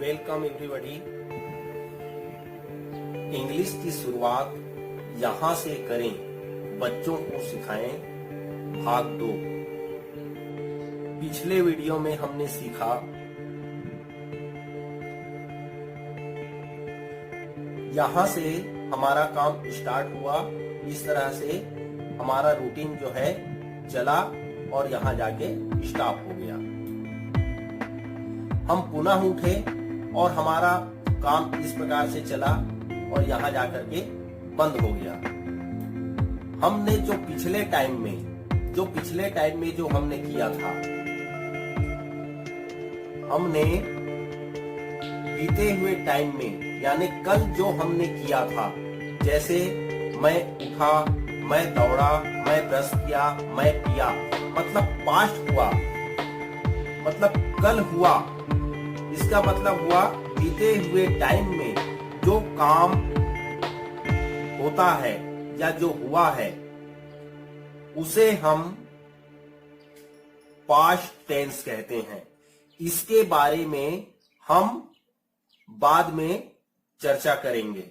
Welcome everybody. English की शुरुआत यहां से करें, बच्चों को सिखाएं। भाग 2। पिछले वीडियो में हमने सीखा यहां से हमारा काम स्टार्ट हुआ, इस तरह से हमारा रूटीन जो है चला और यहां जाके स्टॉप हो गया। हम पुनः उठे और हमारा काम इस प्रकार से चला और यहां जाकर के बंद हो गया। हमने जो पिछले टाइम में जो हमने किया था, हमने बीते हुए टाइम में यानी कल जो हमने किया था, जैसे मैं उठा, मैं दौड़ा, मैं ब्रश किया, मैं पिया, मतलब पास्ट हुआ, मतलब कल हुआ। इसका मतलब हुआ बीते हुए टाइम में जो काम होता है या जो हुआ है उसे हम पास्ट टेंस कहते हैं। इसके बारे में हम बाद में चर्चा करेंगे,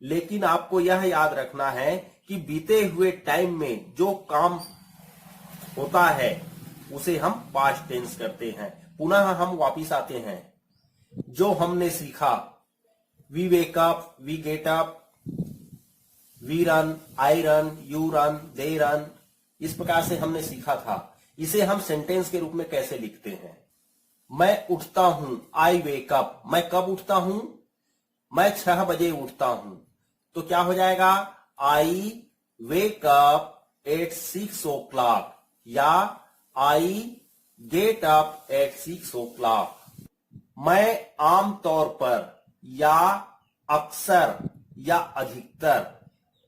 लेकिन आपको यह याद रखना है कि बीते हुए टाइम में जो काम होता है उसे हम पास्ट टेंस करते हैं। पुनः हम वापिस आते हैं। जो हमने सीखा, we wake up, we get up, we run, I run, you run, they run, इस प्रकार से हमने सीखा था। इसे हम सेंटेंस के रूप में कैसे लिखते हैं? मैं उठता हूं, आई वेक अप। मैं कब उठता हूं? मैं 6 बजे उठता हूं। तो क्या हो जाएगा? आई वेक अप एट 6 o'clock या आई गेट अप एट 6 o'clock। मैं आमतौर पर या अक्सर या अधिकतर,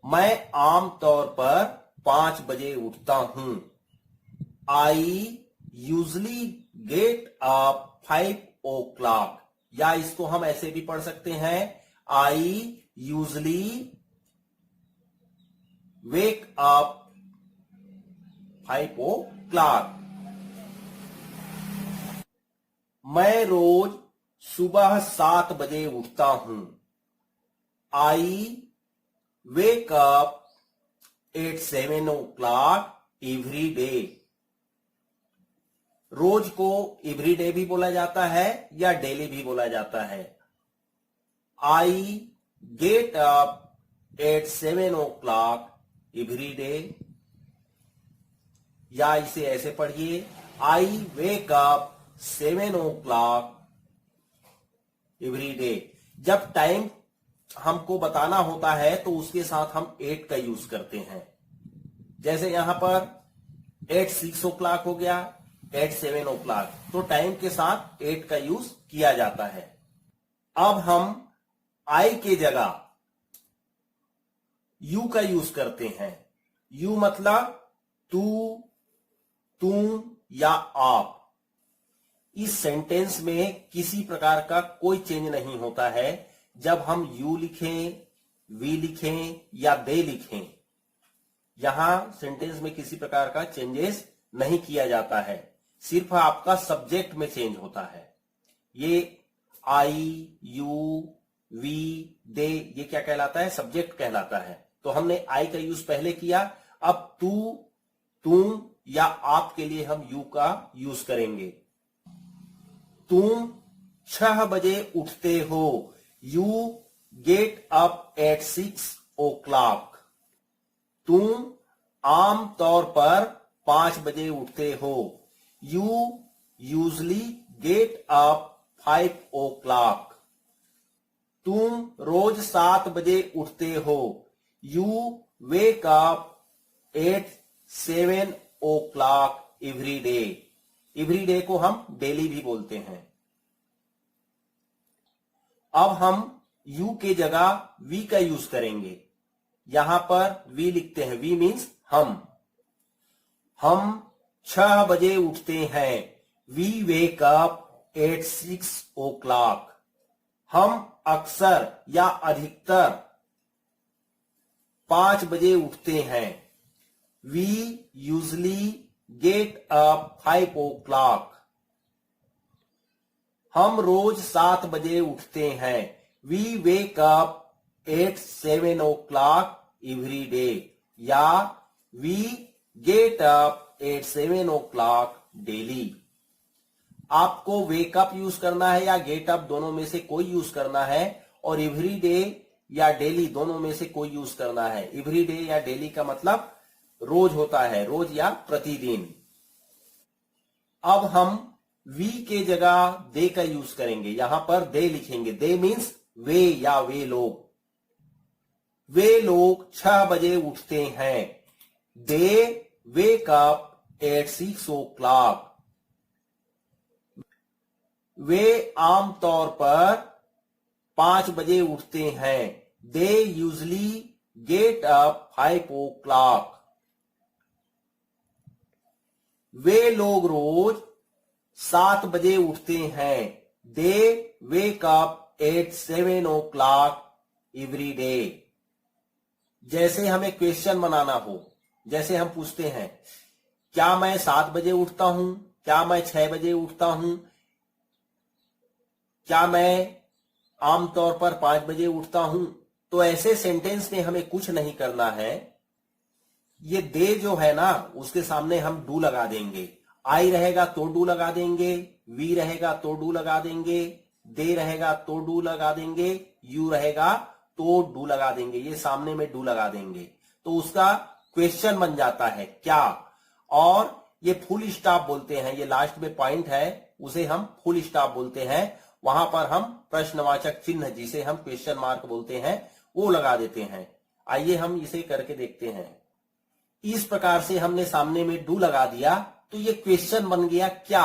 मैं आमतौर पर 5 बजे उठता हूं। I usually get up 5 o'clock या इसको हम ऐसे भी पढ़ सकते हैं, I usually wake up 5 o'clock। मैं रोज सुबह 7 बजे उठता हूं। I wake up at 7 o'clock every day. रोज को एवरी डे भी बोला जाता है या डेली भी बोला जाता है। I get up at 7 o'clock every day या इसे ऐसे पढ़िए, I wake up 7 o'clock every day. जब टाइम हमको बताना होता है तो उसके साथ हम 8 का यूज करते हैं। जैसे यहां पर एट 6 o'clock हो गया, एट 7 o'clock, तो टाइम के साथ 8 का यूज किया जाता है। अब हम आई के जगह यू का यूज करते हैं। यू मतलब तू, तुम या आप। इस सेंटेंस में किसी प्रकार का कोई चेंज नहीं होता है जब हम यू लिखें, वी लिखें या दे लिखें। यहां सेंटेंस में किसी प्रकार का चेंजेस नहीं किया जाता है, सिर्फ आपका सब्जेक्ट में चेंज होता है। ये आई, यू, वी, दे, ये क्या कहलाता है? सब्जेक्ट कहलाता है। तो हमने आई का यूज पहले किया, अब तू, तुम या आप के लिए हम यू का यूज करेंगे। तुम 6 बजे उठते हो। You get up at 6 o'clock। तुम आमतौर पर 5 बजे उठते हो। You usually get up 5 o'clock। तुम रोज 7 बजे उठते हो। You wake up at 7 o'clock every day. Every day को हम डेली भी बोलते हैं। अब हम यू के जगह वी का यूज करेंगे। यहां पर वी लिखते हैं, वी मीन्स हम 6 बजे उठते हैं। We wake up at 6 o'clock। हम अक्सर या अधिकतर 5 बजे उठते हैं। We usually get up 5 o'clock। हम रोज 7 बजे उठते हैं। We wake up at 7 o'clock every day, या we get up at 7 o'clock daily. आपको वेकअप यूज करना है या गेट अप, दोनों में से कोई यूज करना है, और एवरी डे या डेली दोनों में से कोई यूज करना है। एवरी डे या डेली का मतलब रोज होता है, रोज या प्रतिदिन। अब हम वी के जगह दे का यूज करेंगे, यहां पर दे लिखेंगे। दे मीन्स वे या वे लोग। वे लोग 6 बजे उठते हैं। They wake up at 6 o'clock। वे आमतौर पर 5 बजे उठते हैं। They usually get up 5 o'clock। वे लोग रोज 7 बजे उठते हैं। They wake up at 7 o'clock every day. जैसे हमें क्वेश्चन बनाना हो, जैसे हम पूछते हैं, क्या मैं 7 बजे उठता हूं, क्या मैं 6 बजे उठता हूं, क्या मैं आमतौर पर 5 बजे उठता हूं, तो ऐसे सेंटेंस में हमें कुछ नहीं करना है। ये दे जो है ना, उसके सामने हम डू लगा देंगे। आई रहेगा तो डू लगा देंगे, वी रहेगा तो डू लगा देंगे, दे रहेगा तो डू लगा देंगे, यू रहेगा तो डू लगा देंगे। ये सामने में डू लगा देंगे तो उसका क्वेश्चन बन जाता है क्या। और ये फुल स्टॉप बोलते हैं, ये लास्ट में पॉइंट है, उसे हम फुल स्टॉप बोलते हैं। वहां पर हम प्रश्नवाचक चिन्ह, जिसे हम क्वेश्चन मार्क बोलते हैं, वो लगा देते हैं। आइए हम इसे करके देखते हैं। इस प्रकार से हमने सामने में डू लगा दिया तो ये क्वेश्चन बन गया क्या,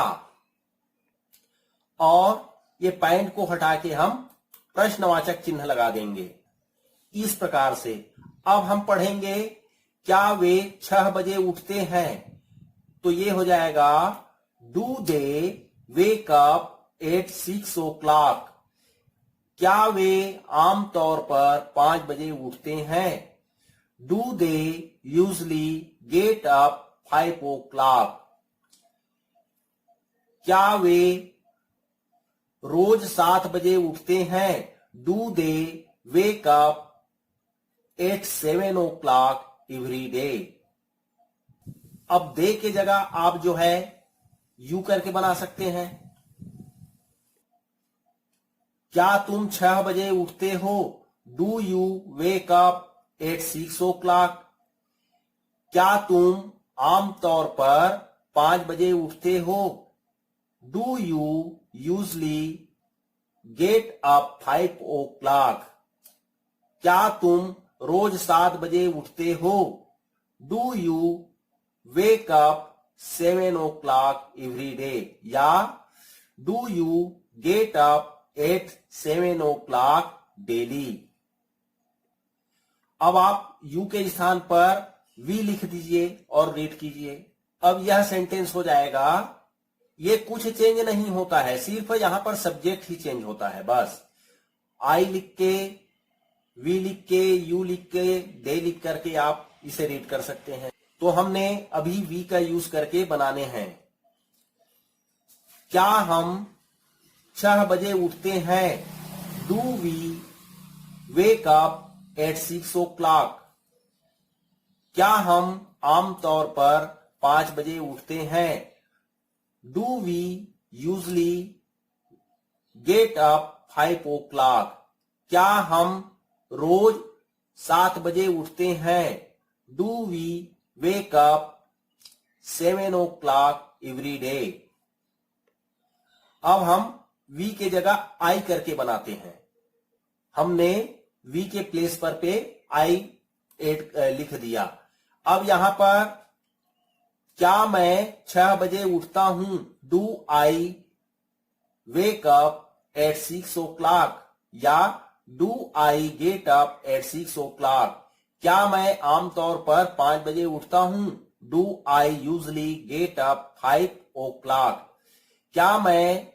और ये पॉइंट को हटा के हम प्रश्नवाचक चिन्ह लगा देंगे। इस प्रकार से अब हम पढ़ेंगे, क्या वे 6 बजे उठते हैं, तो ये हो जाएगा do they wake up at 6 o'clock। क्या वे आमतौर पर 5 बजे उठते हैं। Do they usually get up 5 o'clock। क्या वे रोज 7 बजे उठते हैं। Do they wake up at 7 o'clock every day. अब दे के जगह आप जो है यू करके बना सकते हैं। क्या तुम 6 बजे उठते हो। Do you wake up at 6 o'clock। क्या तुम आमतौर पर 5 बजे उठते हो। Do you usually get up 5 o'clock। क्या तुम रोज 7 बजे उठते हो। Do you wake up 7 o'clock every day, या do you get up at 7 o'clock daily. अब आप यू के स्थान पर वी लिख दीजिए और रीड कीजिए। अब यह सेंटेंस हो जाएगा। ये कुछ चेंज नहीं होता है, सिर्फ यहां पर सब्जेक्ट ही चेंज होता है बस। आई लिख के, वी लिख के, यू लिख के, दे लिख करके आप इसे रीड कर सकते हैं। तो हमने अभी वी का यूज करके बनाने हैं। क्या हम 6 बजे उठते हैं। Do we wake up at 6 o'clock। क्या हम आमतौर पर 5 बजे उठते हैं। Do we usually get up 5 o'clock। क्या हम रोज 7 बजे उठते हैं। Do we wake up 7 o'clock every day. अब हम वी के जगह आई करके बनाते हैं। हमने वी के प्लेस पर पे आई एड लिख दिया। अब यहां पर क्या मैं 6 बजे उठता हूं। Do I wake up at 6 o'clock, या do I get up at 6 o'clock। क्या मैं आमतौर पर 5 बजे उठता हूं। Do I usually get up 5 o'clock। क्या मैं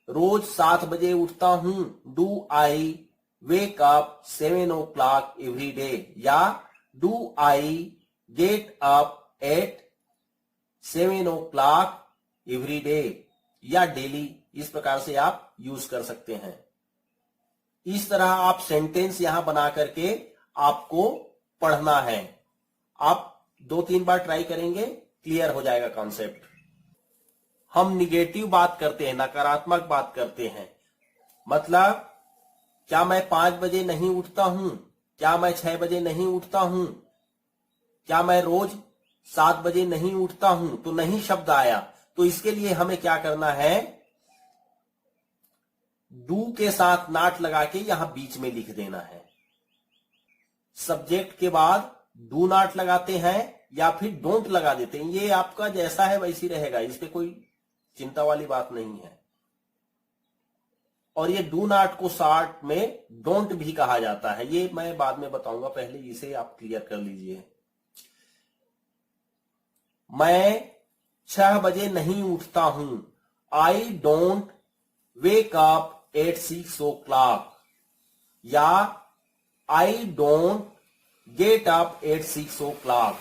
रोज 7 बजे उठता हूं। Do I wake up 7 o'clock every day, या do I get up at 7 o'clock every day. या डेली, इस प्रकार से आप यूज कर सकते हैं। इस तरह आप सेंटेंस यहां बना करके आपको पढ़ना है। आप 2-3 बार ट्राई करेंगे, क्लियर हो जाएगा कॉन्सेप्ट। हम निगेटिव बात करते हैं, नकारात्मक बात करते हैं। मतलब क्या मैं 5 बजे नहीं उठता हूं, क्या मैं 6 बजे नहीं उठता हूं, क्या मैं रोज 7 बजे नहीं उठता हूं, तो नहीं शब्द आया। तो इसके लिए हमें क्या करना है, डू के साथ नॉट लगा के यहां बीच में लिख देना है। सब्जेक्ट के बाद डू नॉट लगाते हैं या फिर डोंट लगा देते हैं, ये आपका जैसा है वैसी रहेगा, इस पे कोई चिंता वाली बात नहीं है। और ये डू नॉट को शॉर्ट में डोंट भी कहा जाता है, ये मैं बाद में बताऊंगा, पहले इसे आप क्लियर कर लीजिए। मैं 6 बजे नहीं उठता हूं, आई don't wake up at 6 o'clock, या I don't get up at 6 o'clock।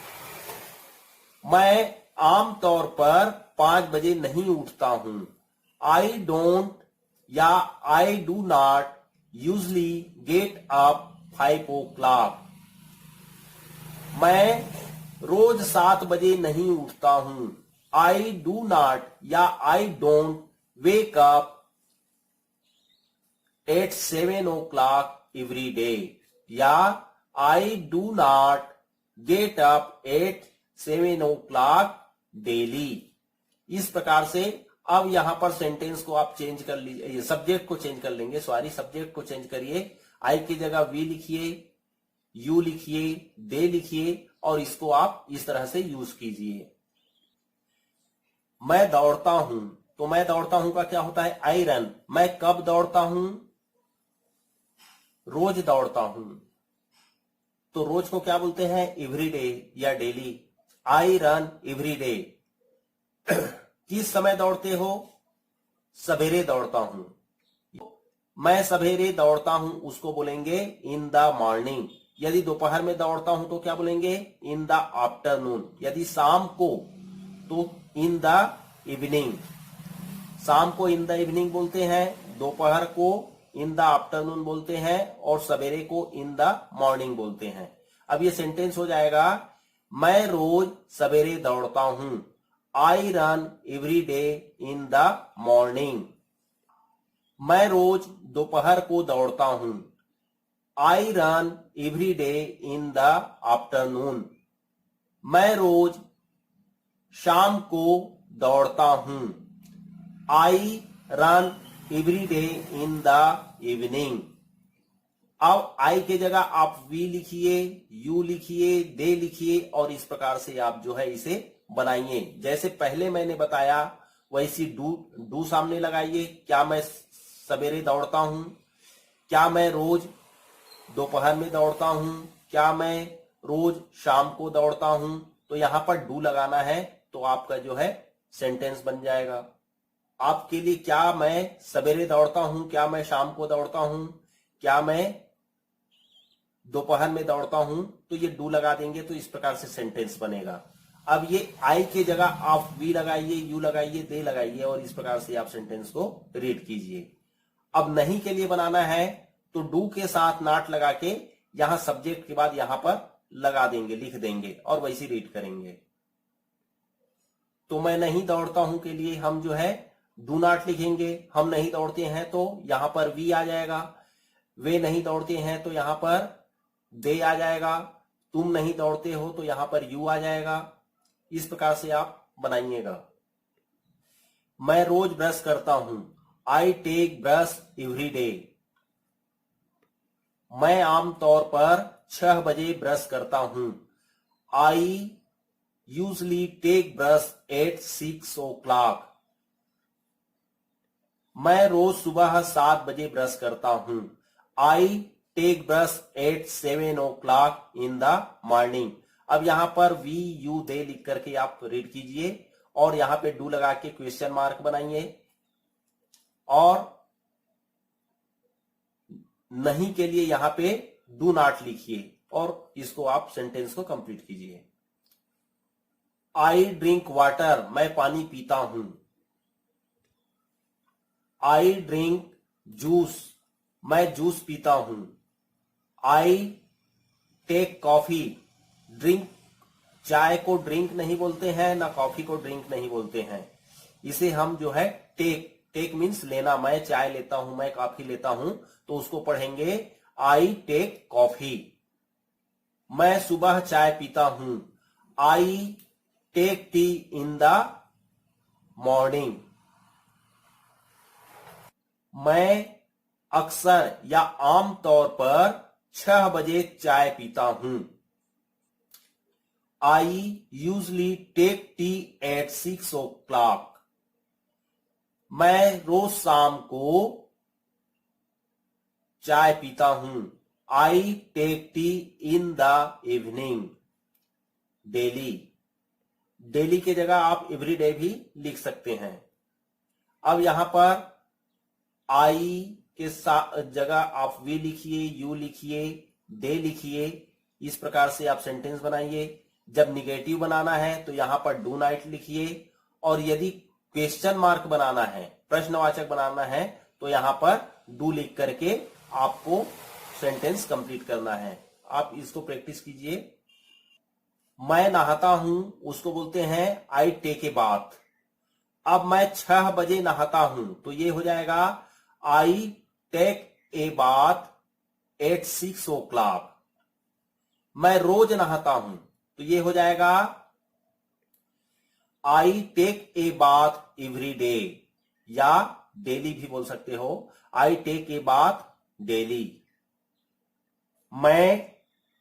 मैं आमतौर पर 5 बजे नहीं उठता हूं, आई डोंट या I do not usually get up 5 o'clock। मैं रोज 7 बजे नहीं उठता हूं, आई डू नॉट या I don't wake up at 7 o'clock every day, या I do not get up at 7 o'clock daily. इस प्रकार से अब यहां पर सेंटेंस को आप चेंज कर लीजिए, सब्जेक्ट को चेंज कर लेंगे, सब्जेक्ट को चेंज करिए। आई की जगह वी लिखिए, यू लिखिए, दे लिखिए, और इसको आप इस तरह से यूज कीजिए। मैं दौड़ता हूं, तो मैं दौड़ता हूं का क्या होता है, आई रन। मैं कब दौड़ता हूं, रोज दौड़ता हूं, तो रोज को क्या बोलते हैं, एवरी डे या daily. I run every day. किस समय दौड़ते हो, सवेरे दौड़ता हूं। मैं सवेरे दौड़ता हूं उसको बोलेंगे इन द मॉर्निंग। यदि दोपहर में दौड़ता हूं तो क्या बोलेंगे, इन द आफ्टरनून। यदि शाम को तो इन द इवनिंग। शाम को इन द इवनिंग बोलते हैं, दोपहर को इन द आफ्टरनून बोलते हैं, और सवेरे को इन द मॉर्निंग बोलते हैं। अब ये सेंटेंस हो जाएगा, मैं रोज सवेरे दौड़ता हूं, I run every day in the morning. मैं रोज दोपहर को दौड़ता हूं, I run every day in the afternoon. मैं रोज शाम को दौड़ता हूं, I run every day in the evening. अब आई के जगह आप वी लिखिए, यू लिखिए, दे लिखिए, और इस प्रकार से आप जो है इसे बनाइए। जैसे पहले मैंने बताया वैसी डू सामने लगाइए। क्या मैं सवेरे दौड़ता हूं, क्या मैं रोज दोपहर में दौड़ता हूं, क्या मैं रोज शाम को दौड़ता हूं, तो यहां पर डू लगाना है, तो आपका जो है सेंटेंस बन जाएगा। आपके लिए क्या मैं सवेरे दौड़ता हूं, क्या मैं शाम को दौड़ता हूं, क्या मैं दोपहर में दौड़ता हूं, तो ये डू लगा देंगे, तो इस प्रकार से सेंटेंस बनेगा। अब ये आई के जगह आप वी लगाइए, यू लगाइए, दे लगाइए, और इस प्रकार से आप सेंटेंस को रीड कीजिए। अब नहीं के लिए बनाना है तो डू के साथ नॉट लगा के यहां सब्जेक्ट के बाद यहां पर लगा देंगे, लिख देंगे, और वैसे रीड करेंगे। तो मैं नहीं दौड़ता हूं के लिए हम जो है डू नॉट लिखेंगे। हम नहीं दौड़ते हैं तो यहां पर वी आ जाएगा। वे नहीं दौड़ते हैं तो यहां पर दे आ जाएगा। तुम नहीं दौड़ते हो तो यहां पर यू आ जाएगा। इस प्रकार से आप बनाइएगा। मैं रोज ब्रश करता हूं, I take brush every day. मैं आमतौर पर 6 बजे ब्रश करता हूं, I usually take brush at 6 o'clock। मैं रोज सुबह 7 बजे ब्रश करता हूं, I take brush at 7 o'clock in the morning. अब यहां पर वी यू दे लिख करके आप रीड कीजिए, और यहां पे डू लगा के क्वेश्चन मार्क बनाइए, और नहीं के लिए यहां पे डू नॉट लिखिए, और इसको आप सेंटेंस को कंप्लीट कीजिए। आई ड्रिंक वाटर, मैं पानी पीता हूं, आई ड्रिंक जूस, मैं जूस पीता हूं। आई टेक कॉफी, ड्रिंक, चाय को ड्रिंक नहीं बोलते हैं, ना कॉफी को ड्रिंक नहीं बोलते हैं। इसे हम जो है टेक, टेक मीन्स लेना, मैं चाय लेता हूं, मैं कॉफी लेता हूं, तो उसको पढ़ेंगे आई टेक कॉफी। मैं सुबह चाय पीता हूं। I take tea in the morning. मैं अक्सर या आम तौर पर 6 बजे चाय पीता हूं। I usually take tea at 6 o'clock। मैं रोज शाम को चाय पीता हूं। I take tea in the evening. Daily, daily के जगह आप एवरीडे भी लिख सकते हैं। अब यहां पर आई के जगह आप वी लिखिए, यू लिखिए, दे लिखिए। इस प्रकार से आप सेंटेंस बनाइए। जब निगेटिव बनाना है तो यहां पर डू नॉट लिखिए, और यदि क्वेश्चन मार्क बनाना है, प्रश्नवाचक बनाना है, तो यहां पर डू लिख करके आपको सेंटेंस कंप्लीट करना है। आप इसको प्रैक्टिस कीजिए। मैं नहाता हूं, उसको बोलते हैं आई टेक ए बाथ। अब मैं 6 बजे नहाता हूं, तो ये हो जाएगा I take a bath at 6 o'clock। मैं रोज नहाता हूं, तो ये हो जाएगा I take a bath every day, या डेली भी बोल सकते हो, I take a bath daily. मैं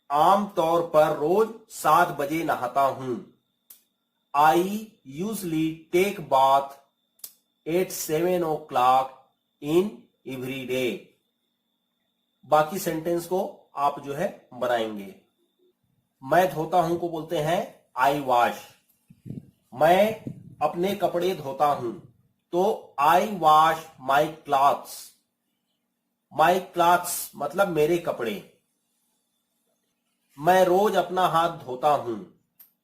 आम तौर पर रोज 7 बजे नहाता हूं। I usually take bath at 7 o'clock in every day. बाकी सेंटेंस को आप जो है बनाएंगे। मैं धोता हूं को बोलते हैं आई वॉश। मैं अपने कपड़े धोता हूं, तो I wash my clothes. My clothes मतलब मेरे कपड़े। मैं रोज अपना हाथ धोता हूं,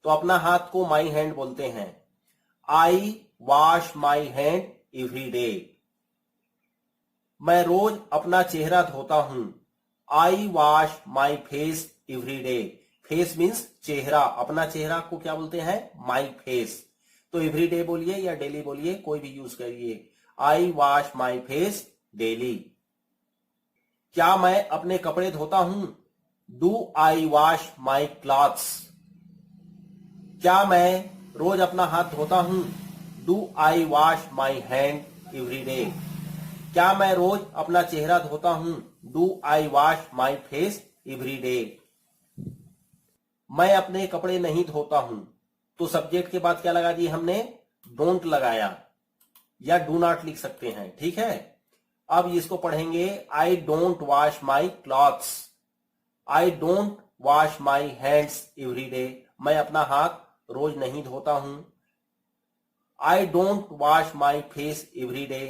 तो अपना हाथ को माई हैंड बोलते हैं। I wash my hand every day. मैं रोज अपना चेहरा धोता हूं। I wash my face every day. Face means चेहरा, अपना चेहरा को क्या बोलते हैं? My face. तो एवरी डे बोलिए या डेली बोलिए, कोई भी यूज करिए। I wash my face daily. क्या मैं अपने कपड़े धोता हूं? Do I wash my clothes. क्या मैं रोज अपना हाथ धोता हूं? Do I wash my hand every day. क्या मैं रोज अपना चेहरा धोता हूं? Do I wash my face every day. मैं अपने कपड़े नहीं धोता हूं, तो सब्जेक्ट के बाद क्या लगा दिए हमने? डोंट लगाया, या डू नॉट लिख सकते हैं। ठीक है, अब इसको पढ़ेंगे। I don't wash my clothes. I don't wash my hands every day. मैं अपना हाथ रोज नहीं धोता हूं। I don't wash my face every day.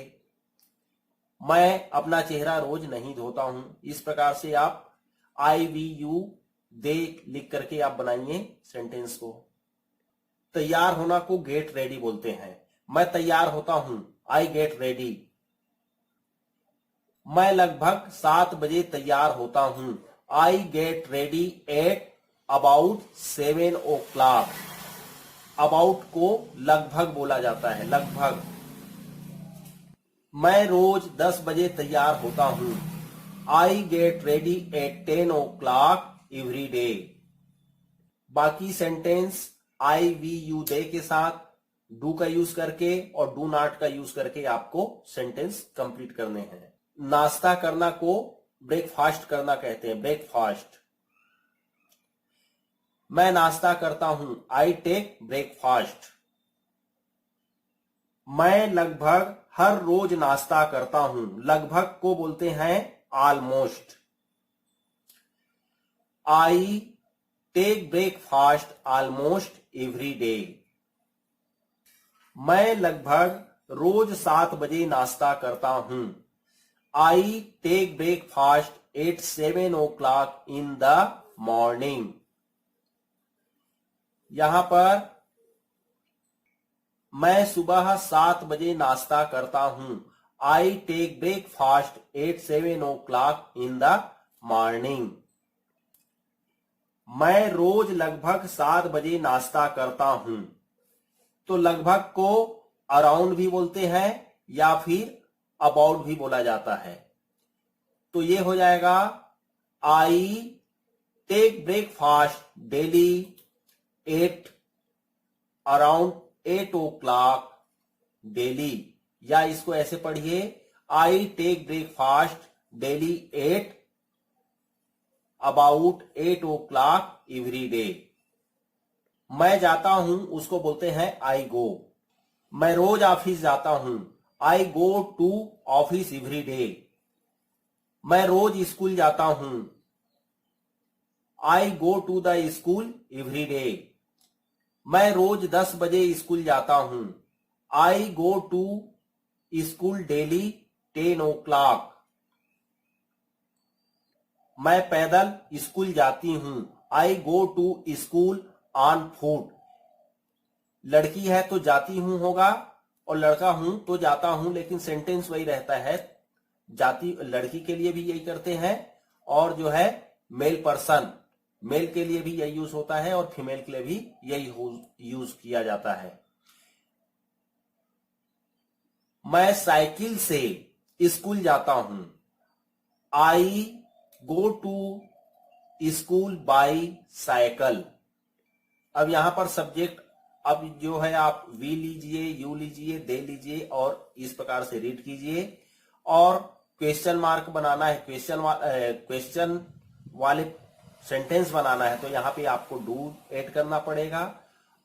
मैं अपना चेहरा रोज नहीं धोता हूं। इस प्रकार से आप आई वी यू दे लिख करके आप बनाइए सेंटेंस को। तैयार होना को गेट रेडी बोलते हैं। मैं तैयार होता हूं, आई गेट रेडी। मैं लगभग 7 बजे तैयार होता हूं। I get ready at about 7 o'clock। About को लगभग बोला जाता है, लगभग। मैं रोज 10 बजे तैयार होता हूं। I get ready at 10 o'clock every day. बाकी sentence I we you they के साथ डू का यूज करके और डू नॉट का यूज करके आपको सेंटेंस कंप्लीट करने हैं। नाश्ता करना को ब्रेकफास्ट करना कहते हैं, ब्रेकफास्ट। मैं नाश्ता करता हूं, आई टेक ब्रेकफास्ट। मैं लगभग हर रोज नाश्ता करता हूं। लगभग को बोलते हैं almost. I take breakfast almost every day. मैं लगभग रोज 7 बजे नाश्ता करता हूं। I take breakfast at 7 o'clock in the morning. यहां पर मैं सुबह 7 बजे नाश्ता करता हूं। I take breakfast at 7 o'clock in the morning. मैं रोज लगभग 7 बजे नाश्ता करता हूं। तो लगभग को अराउंड भी बोलते हैं या फिर अबाउट भी बोला जाता है। तो ये हो जाएगा I take breakfast daily at around 8 o'clock daily, या इसको ऐसे पढ़िए I take breakfast daily at about 8 o'clock every day. मैं जाता हूं उसको बोलते हैं आई गो। मैं रोज ऑफिस जाता हूं, I go to office every day. मैं रोज स्कूल जाता हूं, I go to the school every day. मैं रोज 10 बजे स्कूल जाता हूं, I go to school daily 10 o'clock। मैं पैदल स्कूल जाती हूं, I go to school on foot. लड़की है तो जाती हूं होगा और लड़का हूं तो जाता हूं, लेकिन सेंटेंस वही रहता है। जाती लड़की के लिए भी यही करते हैं और जो है मेल पर्सन, मेल के लिए भी यही यूज होता है और फीमेल के लिए भी यही यूज किया जाता है। मैं साइकिल से स्कूल जाता हूं, I go to school by cycle. अब यहां पर सब्जेक्ट अब जो है आप वी लीजिए, यू लीजिए, दे लीजिए और इस प्रकार से रीड कीजिए। और क्वेश्चन मार्क बनाना है, क्वेश्चन वाले सेंटेंस बनाना है तो यहां पे आपको डू ऐड करना पड़ेगा।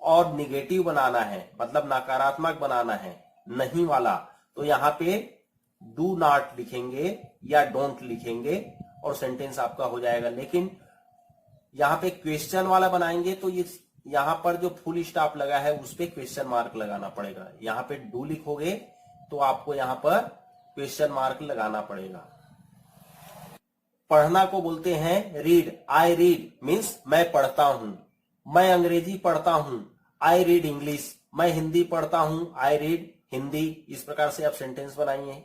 और निगेटिव बनाना है मतलब नकारात्मक बनाना है, नहीं वाला, तो यहां पे डू नॉट लिखेंगे या डोंट लिखेंगे और सेंटेंस आपका हो जाएगा। लेकिन यहां पे क्वेश्चन वाला बनाएंगे तो ये यहां पर जो फुल स्टॉप लगा है उस पे क्वेश्चन मार्क लगाना पड़ेगा। यहां पे डू लिखोगे तो आपको यहां पर क्वेश्चन मार्क लगाना पड़ेगा। पढ़ना को बोलते हैं रीड, आई रीड मीन्स मैं पढ़ता हूं। मैं अंग्रेजी पढ़ता हूं, आई रीड इंग्लिश। मैं हिंदी पढ़ता हूं, आई रीड हिंदी। इस प्रकार से आप सेंटेंस बनाइए।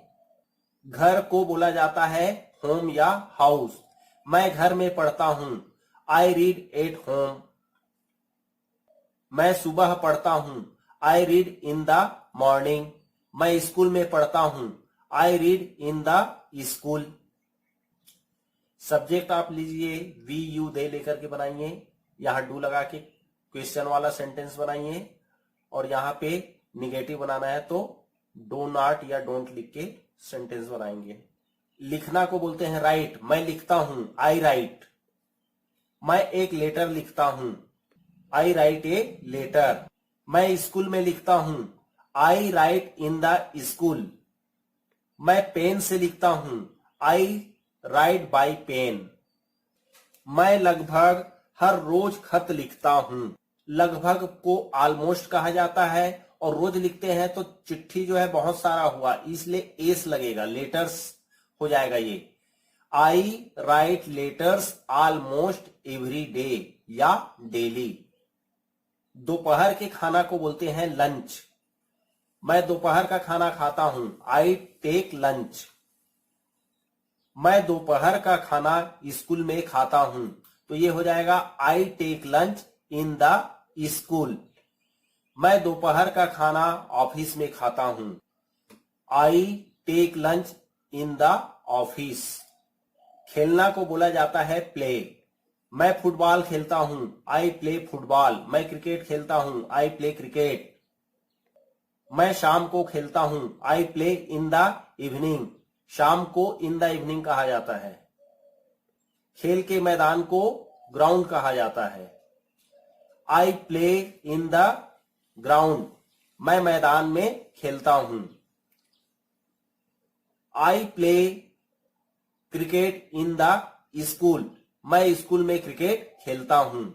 घर को बोला जाता है होम या हाउस। मैं घर में पढ़ता हूं, आई रीड एट होम। मैं सुबह पढ़ता हूं, I read in the morning. मैं स्कूल में पढ़ता हूं, I read in the school. Subject आप लीजिए वी यू दे लेकर के बनाइए, यहां डू लगा के क्वेश्चन वाला सेंटेंस बनाइए और यहां पे निगेटिव बनाना है तो डो नॉट या डोंट लिख के सेंटेंस बनाएंगे। लिखना को बोलते हैं राइट, मैं लिखता हूं, आई राइट। मैं एक लेटर लिखता हूं, आई राइट ए लेटर। मैं स्कूल में लिखता हूं, आई राइट इन द स्कूल। मैं पेन से लिखता हूं, आई राइट बाय पेन। मैं लगभग हर रोज खत लिखता हूं। लगभग को ऑलमोस्ट कहा जाता है और रोज लिखते हैं तो चिट्ठी जो है बहुत सारा हुआ इसलिए एस लगेगा, लेटर्स हो जाएगा ये। I write letters almost every day या डेली। दोपहर के खाना को बोलते हैं लंच। मैं दोपहर का खाना खाता हूं, आई टेक लंच। मैं दोपहर का खाना स्कूल में खाता हूं, तो ये हो जाएगा I take lunch in the school. मैं दोपहर का खाना ऑफिस में खाता हूं, I take lunch in the office. खेलना को बोला जाता है प्ले। मैं फुटबॉल खेलता हूं, आई प्ले फुटबॉल। मैं क्रिकेट खेलता हूं, आई प्ले क्रिकेट। मैं शाम को खेलता हूं, I play in the evening. शाम को इन द इवनिंग कहा जाता है। खेल के मैदान को ग्राउंड कहा जाता है, I play in the ground. मैं मैदान में खेलता हूं, I play cricket in the school. मैं स्कूल में क्रिकेट खेलता हूं।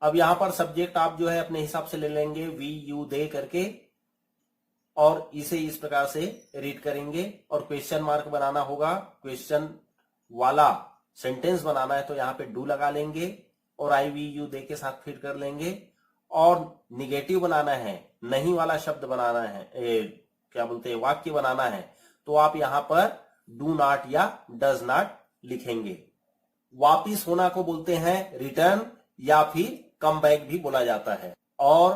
अब यहां पर सब्जेक्ट आप जो है अपने हिसाब से ले लेंगे वी यू दे करके और इसे इस प्रकार से रीड करेंगे और क्वेश्चन मार्क बनाना होगा। क्वेश्चन वाला सेंटेंस बनाना है तो यहां पे डू लगा लेंगे और आई वी यू दे के साथ फिट कर लेंगे। और निगेटिव बनाना है, नहीं वाला शब्द बनाना है, क्या बोलते हैं वाक्य बनाना है तो आप यहां पर डू नॉट या डज नॉट लिखेंगे। वापिस होना को बोलते हैं रिटर्न या फिर कम बैक भी बोला जाता है। और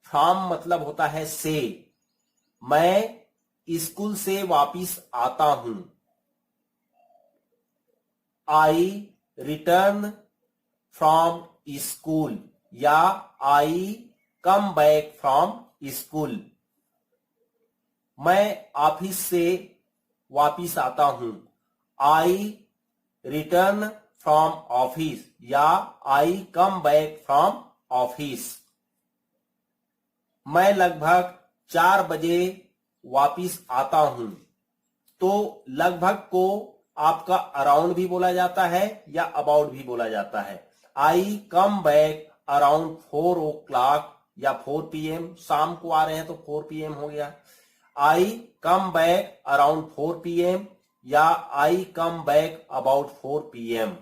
फ्रॉम मतलब होता है से। मैं स्कूल से वापिस आता हूं। आई रिटर्न फ्रॉम स्कूल या आई कम बैक फ्रॉम स्कूल। मैं ऑफिस से वापिस आता हूं। आई रिटर्न फ्रॉम ऑफिस या आई कम बैक फ्रॉम ऑफिस। मैं लगभग 4 बजे वापिस आता हूं। तो लगभग को आपका अराउंड भी बोला जाता है या अबाउट भी बोला जाता है। आई कम बैक अराउंड 4 o'clock या 4 PM, शाम को आ रहे हैं तो 4 PM हो गया। आई कम बैक अराउंड 4 PM या आई कम बैक अबाउट 4 PM।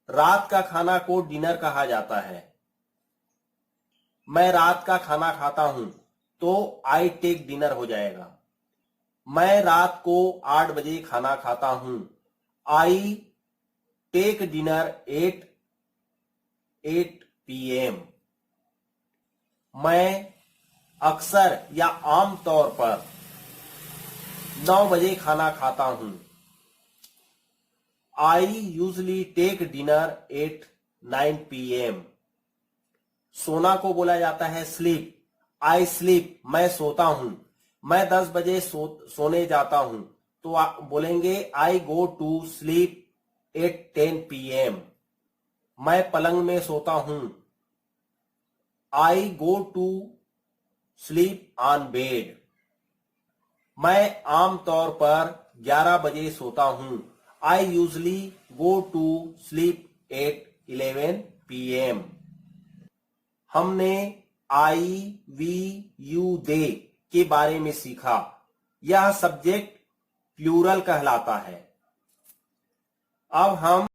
रात का खाना को डिनर कहा जाता है। मैं रात का खाना खाता हूं तो आई टेक डिनर हो जाएगा। मैं रात को 8 बजे खाना खाता हूं। I take dinner at 8 PM। मैं अक्सर या आम तौर पर 9 बजे खाना खाता हूं। I usually take dinner at 9 PM। सोना को बोला जाता है स्लीप। आई स्लीप मैं सोता हूं। मैं 10 बजे सोने जाता हूं तो आप बोलेंगे I go to sleep at 10 PM। मैं पलंग में सोता हूं। I go to sleep on bed. मैं आमतौर पर 11 बजे सोता हूं। I usually go to sleep at 11 PM। हमने आई वी यू दे के बारे में सीखा। यह सब्जेक्ट प्लूरल कहलाता है। अब हम